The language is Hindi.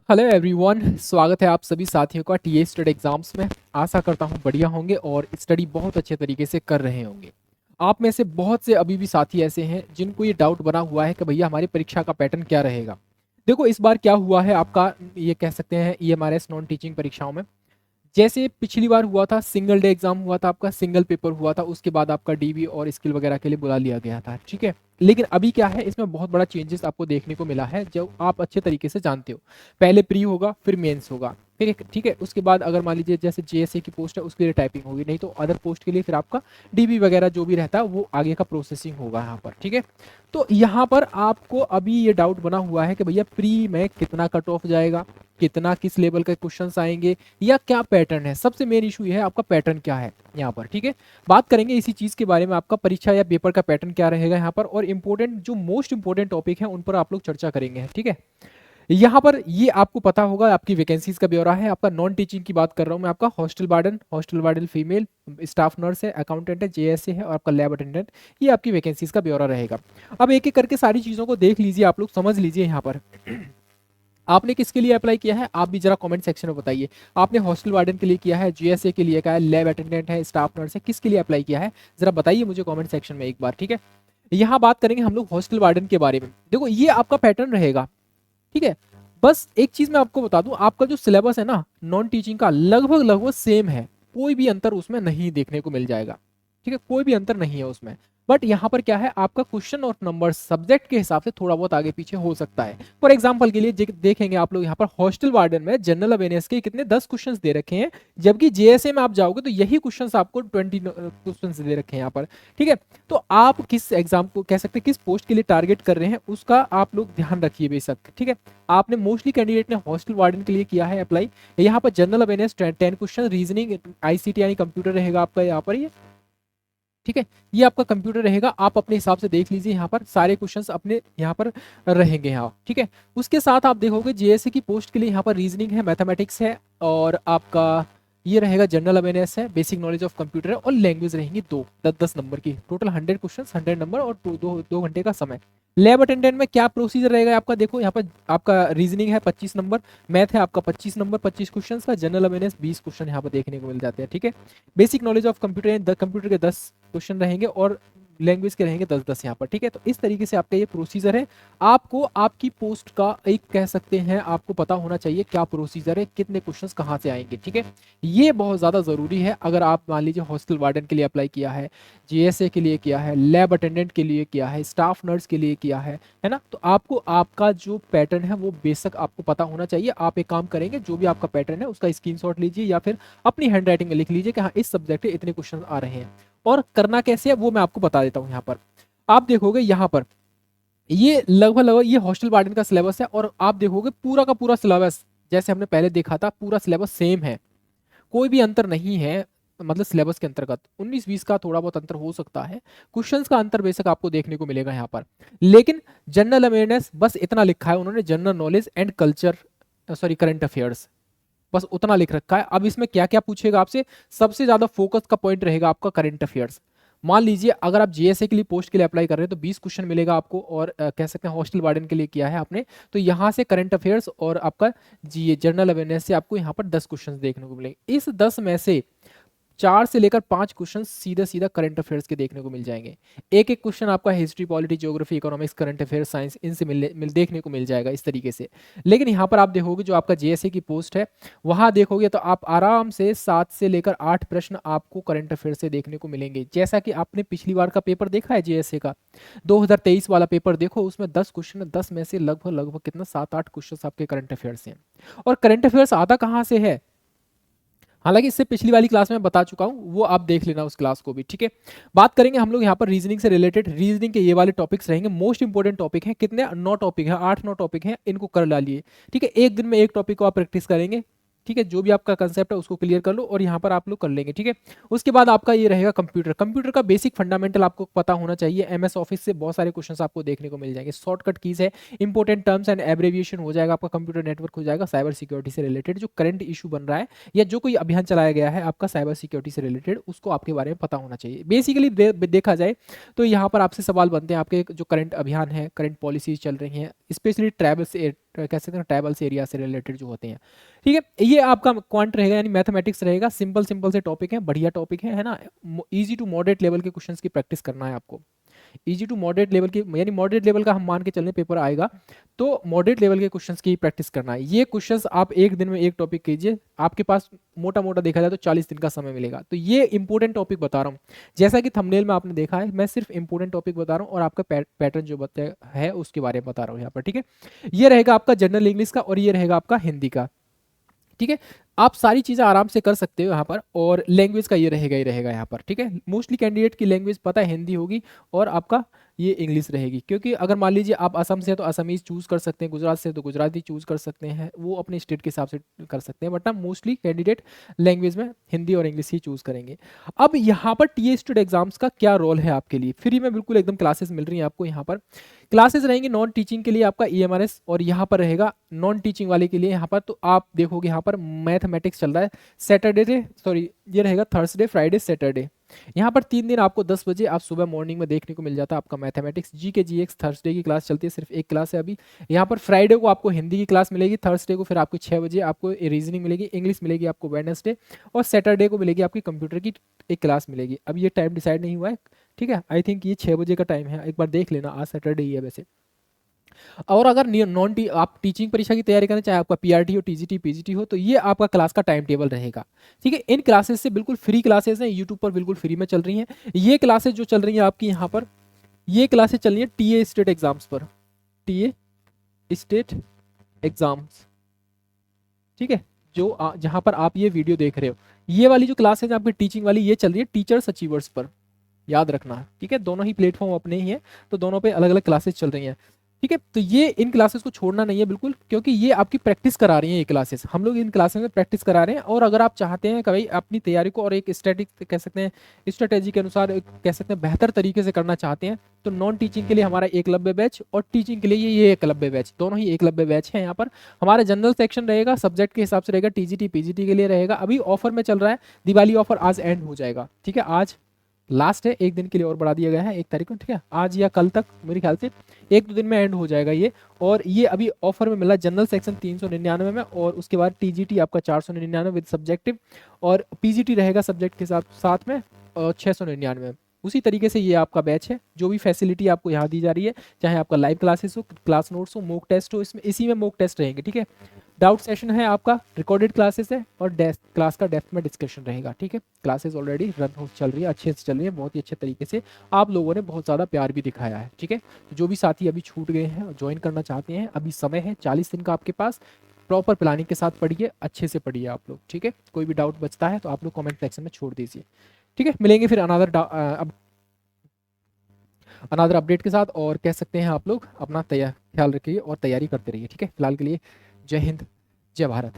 हेलो एवरीवन, स्वागत है आप सभी साथियों का टीए स्टेट एग्जाम्स में। आशा करता हूँ बढ़िया होंगे और स्टडी बहुत अच्छे तरीके से कर रहे होंगे। आप में से बहुत से अभी भी साथी ऐसे हैं जिनको ये डाउट बना हुआ है कि भैया हमारी परीक्षा का पैटर्न क्या रहेगा। देखो इस बार क्या हुआ है आपका, ये कह सकते हैं ईएमआरएस नॉन टीचिंग परीक्षाओं में जैसे पिछली बार हुआ था, सिंगल डे एग्जाम हुआ था, आपका सिंगल पेपर हुआ था, उसके बाद आपका डीबी और स्किल वगैरह के लिए बुला लिया गया था, ठीक है। लेकिन अभी क्या है, इसमें बहुत बड़ा चेंजेस आपको देखने को मिला है जो आप अच्छे तरीके से जानते हो। पहले प्री होगा, फिर मेंस होगा, फिर ठीक है, उसके बाद अगर मान लीजिए जैसे जेएसए की पोस्ट है उसके लिए टाइपिंग होगी, नहीं तो अदर पोस्ट के लिए फिर आपका डीबी वगैरह जो भी रहता है वो आगे का प्रोसेसिंग होगा यहाँ पर, ठीक है। तो यहाँ पर आपको अभी ये डाउट बना हुआ है कि भैया प्री में कितना कट ऑफ जाएगा, कितना किस लेवल के क्वेश्चंस आएंगे, या क्या पैटर्न है। सबसे मेन इशू ये है आपका पैटर्न क्या है यहाँ पर, ठीक है। बात करेंगे इसी चीज के बारे में, आपका परीक्षा या पेपर का पैटर्न क्या रहेगा यहाँ पर, और इंपॉर्टेंट जो मोस्ट इंपॉर्टेंट टॉपिक है उन पर आप लोग चर्चा करेंगे, ठीक है। यहाँ पर ये आपको पता होगा, आपकी वैकेंसीज का ब्यौरा है। आपका नॉन टीचिंग की बात कर रहा हूँ मैं, आपका hostel warden female, staff nurse है, अकाउंटेंट है, जेएसए है और आपका लैब अटेंडेंट, ये आपकी वैकेंसीज का ब्यौरा रहेगा। अब एक एक करके सारी चीजों को देख लीजिए, आप लोग समझ लीजिए। यहाँ पर आपने किसके लिए अप्लाई किया है, आप भी जरा कमेंट सेक्शन में बताइए। आपने हॉस्टल वार्डन के लिए किया है, जीएसए के लिए क्या है, लैब अटेंडेंट है, स्टाफ नर्स है, किसके लिए अप्लाई किया है, जरा बताइए मुझे कमेंट सेक्शन में एक बार, ठीक है। यहाँ बात करेंगे हम लोग हॉस्टल वार्डन के बारे में। देखो ये आपका पैटर्न रहेगा, ठीक है। बस एक चीज मैं आपको बता दूं, आपका जो सिलेबस है ना नॉन टीचिंग का, लगभग लगभग सेम है, कोई भी अंतर उसमें नहीं देखने को मिल जाएगा, ठीक है, कोई भी अंतर नहीं है उसमें। बट यहाँ पर क्या है, आपका क्वेश्चन और नंबर सब्जेक्ट के हिसाब से थोड़ा बहुत आगे पीछे हो सकता है। फॉर एग्जाम्पल के लिए देखेंगे आप लोग यहाँ पर हॉस्टल वार्डन में जनरल अवेयरनेस के कितने 10 क्वेश्चंस दे रखे हैं, जबकि जेएसए में आप जाओगे तो यही क्वेश्चंस आपको 20 क्वेश्चंस दे रखे हैं यहाँ पर, ठीक है। तो आप किस एग्जाम को कह सकते हैं, किस पोस्ट के लिए टारगेट कर रहे हैं उसका आप लोग ध्यान रखिए बेशक, ठीक है। आपने मोस्टली कैंडिडेट ने हॉस्टल वार्डन के लिए किया है अप्लाई। यहाँ पर general awareness 10 question, reasoning ICT यानी कंप्यूटर रहेगा आपका यहाँ पर, ये ठीक है। ये आपका कंप्यूटर रहेगा, आप अपने हिसाब से देख लीजिए, यहाँ पर सारे क्वेश्चंस अपने यहाँ पर रहेंगे यहाँ, ठीक है। उसके साथ आप देखोगे जेएसए की पोस्ट के लिए यहाँ पर रीजनिंग है, मैथमेटिक्स है, और आपका ये रहेगा जनरल अवेयरनेस है, बेसिक नॉलेज ऑफ कंप्यूटर है, और लैंग्वेज रहेंगी दो 10-10 नंबर की, टोटल 100 क्वेश्चन, 100 नंबर और दो घंटे का समय। लैब अटेंडेंट में क्या प्रोसीजर रहेगा आपका, देखो यहाँ पर आपका रीजनिंग है 25 नंबर, मैथ है आपका 25 नंबर, 25 क्वेश्चन का, जनरल अवेयरनेस 20 क्वेश्चन यहाँ पर देखने को मिल जाते हैं, ठीक है। Basic knowledge of computer, computer के 10 क्वेश्चन रहेंगे और लैंग्वेज के रहेंगे 10-10 यहाँ पर, ठीक है। तो इस तरीके से आपका ये प्रोसीजर है। आपको आपकी पोस्ट का एक कह सकते हैं, आपको पता होना चाहिए क्या प्रोसीजर है, कितने क्वेश्चंस कहाँ से आएंगे, ठीक है। ये बहुत ज़्यादा ज़रूरी है। अगर आप मान लीजिए हॉस्टल वार्डन के लिए अप्लाई किया है, जीएसए के लिए किया है, लैब अटेंडेंट के लिए किया है, स्टाफ नर्स के लिए किया है ना, तो आपको आपका जो पैटर्न है वो बेशक आपको पता होना चाहिए। आप एक काम करेंगे, जो भी आपका पैटर्न है उसका स्क्रीनशॉट लीजिए या फिर अपनी हैंड राइटिंग में लिख लीजिए कि हाँ इस सब्जेक्ट के इतने क्वेश्चन आ रहे हैं। और करना कैसे है वो मैं आपको बता देता हूँ। यहाँ पर आप देखोगे, यहाँ पर ये लगभग लगभग ये हॉस्टल वार्डन का सिलेबस है, और आप देखोगे पूरा का पूरा सिलेबस जैसे हमने पहले देखा था, पूरा सिलेबस सेम है, कोई भी अंतर नहीं है। मतलब सिलेबस के अंतर्गत 19-20 का थोड़ा बहुत अंतर हो सकता है, क्वेश्चंस का अंतर बेशक आपको देखने को मिलेगा यहाँ पर। लेकिन जनरल अवेयरनेस बस इतना लिखा है उन्होंने, general knowledge and culture, sorry current affairs, बस उतना लिख रखा है। अब इसमें क्या क्या पूछेगा आपसे, सबसे ज्यादा फोकस का पॉइंट रहेगा आपका करंट अफेयर्स। मान लीजिए अगर आप जीएसए के लिए पोस्ट के लिए अप्लाई कर रहे हैं तो 20 क्वेश्चन मिलेगा आपको, और कह सकते हैं हॉस्टल वार्डन के लिए किया है आपने तो यहाँ से करंट अफेयर्स और आपका जी जनरल अवेयरनेस से आपको यहाँ पर 10 क्वेश्चन देखने को मिलेंगे। इस 10 में से 4 से लेकर 5 क्वेश्चन सीधा सीधा करंट अफेयर्स के देखने को मिल जाएंगे। एक एक क्वेश्चन आपका history, polity, geography, economics, current affairs, science, इनसे देखने को मिल जाएगा इस तरीके से। लेकिन यहाँ पर आप देखोगे जो आपका जेएसए की पोस्ट है वहां देखोगे तो आप आराम से 7 से लेकर 8 प्रश्न आपको करंट अफेयर से देखने को मिलेंगे। जैसा कि आपने पिछली बार का पेपर देखा है जेएसए का 2023 वाला पेपर, देखो उसमें 10 क्वेश्चन, 10 में से लगभग लगभग कितना 7-8 क्वेश्चन आपके करंट अफेयर्स हैं। और करंट अफेयर्स आता कहाँ से है, हालांकि इससे पिछली वाली क्लास में बता चुका हूं, वो आप देख लेना उस क्लास को भी, ठीक है। बात करेंगे हम लोग यहाँ पर रीजनिंग से रिलेटेड, रीजनिंग के ये वाले टॉपिक्स रहेंगे, मोस्ट इंपोर्टेंट टॉपिक है। कितने 9 टॉपिक है, 8-9 टॉपिक है, इनको कर डालिए, ठीक है। एक दिन में एक टॉपिक को आप प्रैक्टिस करेंगे, ठीक है। जो भी आपका कंसेप्ट है उसको क्लियर कर लो और यहाँ पर आप लोग कर लेंगे, ठीक है। उसके बाद आपका ये रहेगा कंप्यूटर, कंप्यूटर का बेसिक फंडामेंटल आपको पता होना चाहिए। एमएस ऑफिस से बहुत सारे क्वेश्चंस आपको देखने को मिल जाएंगे, शॉर्टकट कीज है, इंपॉर्टेंट टर्म्स एंड एब्रेविएशन हो जाएगा आपका, कंप्यूटर नेटवर्क हो जाएगा, साइबर सिक्योरिटी से रिलेटेड जो करंट इशू बन रहा है या जो कोई अभियान चलाया गया है आपका साइबर सिक्योरिटी से रिलेटेड, उसको आपके बारे में पता होना चाहिए। बेसिकली देखा जाए तो यहाँ पर आपसे सवाल बनते हैं, आपके जो करंट अभियान है, करंट पॉलिसीज चल रही हैं, स्पेशली ट्रैवल से कह सकते हैं ट्राइबल्स एरिया से रिलेटेड जो होते हैं। ठीक है, ये आपका क्वांट रहेगा यानी मैथमेटिक्स रहेगा। सिंपल सिंपल से टॉपिक है, बढ़िया टॉपिक है ना। इजी टू मॉडरेट लेवल के क्वेश्चंस की प्रैक्टिस करना है आपको। इजी टू मॉडरेट लेवल की यानी मॉडरेट लेवल का हम मान के चलने पेपर आएगा तो मॉडरेट लेवल के क्वेश्चंस की प्रैक्टिस करना है। ये क्वेश्चंस आप एक दिन में एक टॉपिक कीजिए, आपके पास मोटा मोटा देखा जाए तो 40 दिन का समय मिलेगा। तो ये इंपॉर्टेंट टॉपिक बता रहा हूँ, जैसा कि थंबनेल में आपने देखा है, मैं सिर्फ इंपॉर्टेंट टॉपिक बता रहा हूँ और आपका पैटर्न जो बता है उसके बारे में बता रहा हूँ यहाँ पर। ठीक है, ये रहेगा आपका जनरल इंग्लिश का और ये रहेगा आपका हिंदी का। ठीक है, आप सारी चीज़ें आराम से कर सकते हो यहाँ पर। और लैंग्वेज का ये रहेगा ही रहेगा यहाँ पर। ठीक है, मोस्टली कैंडिडेट की लैंग्वेज पता है हिंदी होगी और आपका ये इंग्लिश रहेगी, क्योंकि अगर मान लीजिए आप असम से हैं तो असमीज चूज कर सकते हैं, गुजरात से तो गुजराती चूज कर सकते हैं, वो अपने स्टेट के हिसाब से कर सकते हैं, बट ना मोस्टली कैंडिडेट लैंग्वेज में हिंदी और इंग्लिश ही चूज करेंगे। अब यहाँ पर टी स्टेट एग्जाम्स का क्या रोल है आपके लिए, फ्री में बिल्कुल एकदम क्लासेस मिल रही हैं आपको। यहाँ पर क्लासेस रहेंगे नॉन टीचिंग के लिए आपका EMRS, और यहाँ पर रहेगा नॉन टीचिंग वाले के लिए। यहाँ पर तो आप देखोगे यहाँ पर मैथमेटिक्स चल रहा है सैटरडे, सॉरी ये रहेगा थर्सडे फ्राइडे सैटरडे। यहाँ पर 3 दिन आपको 10 बजे आप सुबह मॉर्निंग में देखने को मिल जाता है आपका मैथमेटिक्स। GK GX थर्सडे की क्लास चलती है, सिर्फ एक क्लास है अभी। यहाँ पर फ्राइडे को आपको हिंदी की क्लास मिलेगी, थर्सडे को फिर आपको 6 बजे आपको रीजनिंग मिलेगी, इंग्लिश मिलेगी आपको वेडनेसडे, और सैटरडे को मिलेगी आपकी कंप्यूटर की एक क्लास मिलेगी। अब ये टाइम डिसाइड नहीं हुआ है, ठीक है, आई थिंक ये 6 बजे का टाइम है, एक बार देख लेना, आज सैटरडे ही है वैसे। और अगर नॉन टी आप टीचिंग परीक्षा की तैयारी करना चाहे, आपका PRT हो, TGT PGT हो, तो ये आपका क्लास का टाइम टेबल रहेगा। ठीक है, इन क्लासेस से बिल्कुल फ्री क्लासेस हैं, यूट्यूब पर बिल्कुल फ्री में चल रही हैं। ये क्लासेस जो चल रही हैं आपकी यहाँ पर, ये क्लासेस चल रही हैं TA स्टेट एग्जाम्स पर, TA स्टेट एग्जाम्स। ठीक है, जो जहां पर आप ये वीडियो देख रहे हो, ये वाली जो क्लास है आपकी टीचिंग वाली, ये चल रही है टीचर्स अचीवर्स पर, याद रखना। ठीक है, दोनों ही प्लेटफॉर्म अपने ही हैं, तो दोनों पे अलग अलग क्लासेस चल रही हैं। ठीक है, तो ये इन क्लासेस को छोड़ना नहीं है बिल्कुल, क्योंकि ये आपकी प्रैक्टिस करा रही हैं ये क्लासेस, हम लोग इन क्लासेस में प्रैक्टिस करा रहे हैं। और अगर आप चाहते हैं कभी अपनी तैयारी को और एक स्टैटिक कह सकते हैं स्ट्रेटेजी के अनुसार कह सकते हैं बेहतर तरीके से करना चाहते हैं, तो नॉन टीचिंग के लिए हमारा एकलव्य बैच और टीचिंग के लिए ये एकलव्य बैच, दोनों ही एकलव्य बैच है। यहाँ पर हमारा जनरल सेक्शन रहेगा, सब्जेक्ट के हिसाब से रहेगा, TGT PGT के लिए रहेगा। अभी ऑफर में चल रहा है, दिवाली ऑफर आज एंड हो जाएगा। ठीक है, आज लास्ट है, एक दिन के लिए और बढ़ा दिया गया है 1 तारीख को। ठीक है, आज या कल तक मेरे ख्याल से 1-2 दिन में एंड हो जाएगा ये। और ये अभी ऑफर में मिला, जनरल सेक्शन 399 में, और उसके बाद TGT आपका 499 विद सब्जेक्टिव, और PGT रहेगा सब्जेक्ट के साथ साथ में 699 में। उसी तरीके से ये आपका बैच है, जो भी फैसिलिटी आपको यहाँ दी जा रही है, चाहे आपका लाइव क्लासेस हो, क्लास नोट्स हो, मॉक टेस्ट हो, इसमें इसी में मॉक टेस्ट रहेंगे। ठीक है, डाउट सेशन है आपका, रिकॉर्डेड क्लासेस है, और क्लास का डेप्थ में डिस्कशन रहेगा। ठीक है, क्लासेस ऑलरेडी रन हो चल रही है, अच्छे से चल रही है, बहुत ही अच्छे तरीके से आप लोगों ने बहुत ज़्यादा प्यार भी दिखाया है। ठीक है, तो जो भी साथी अभी छूट गए हैं और ज्वाइन करना चाहते हैं, अभी समय है 40 दिन का आपके पास, प्रॉपर प्लानिंग के साथ पढ़िए, अच्छे से पढ़िए आप लोग। ठीक है, कोई भी डाउट बचता है तो आप लोग कमेंट सेक्शन में छोड़ दीजिए। ठीक है, मिलेंगे फिर अनदर अपडेट के साथ, और कह सकते हैं आप लोग अपना ख्याल रखिए और तैयारी करते रहिए। ठीक है, फिलहाल के लिए जय हिंद, जय भारत।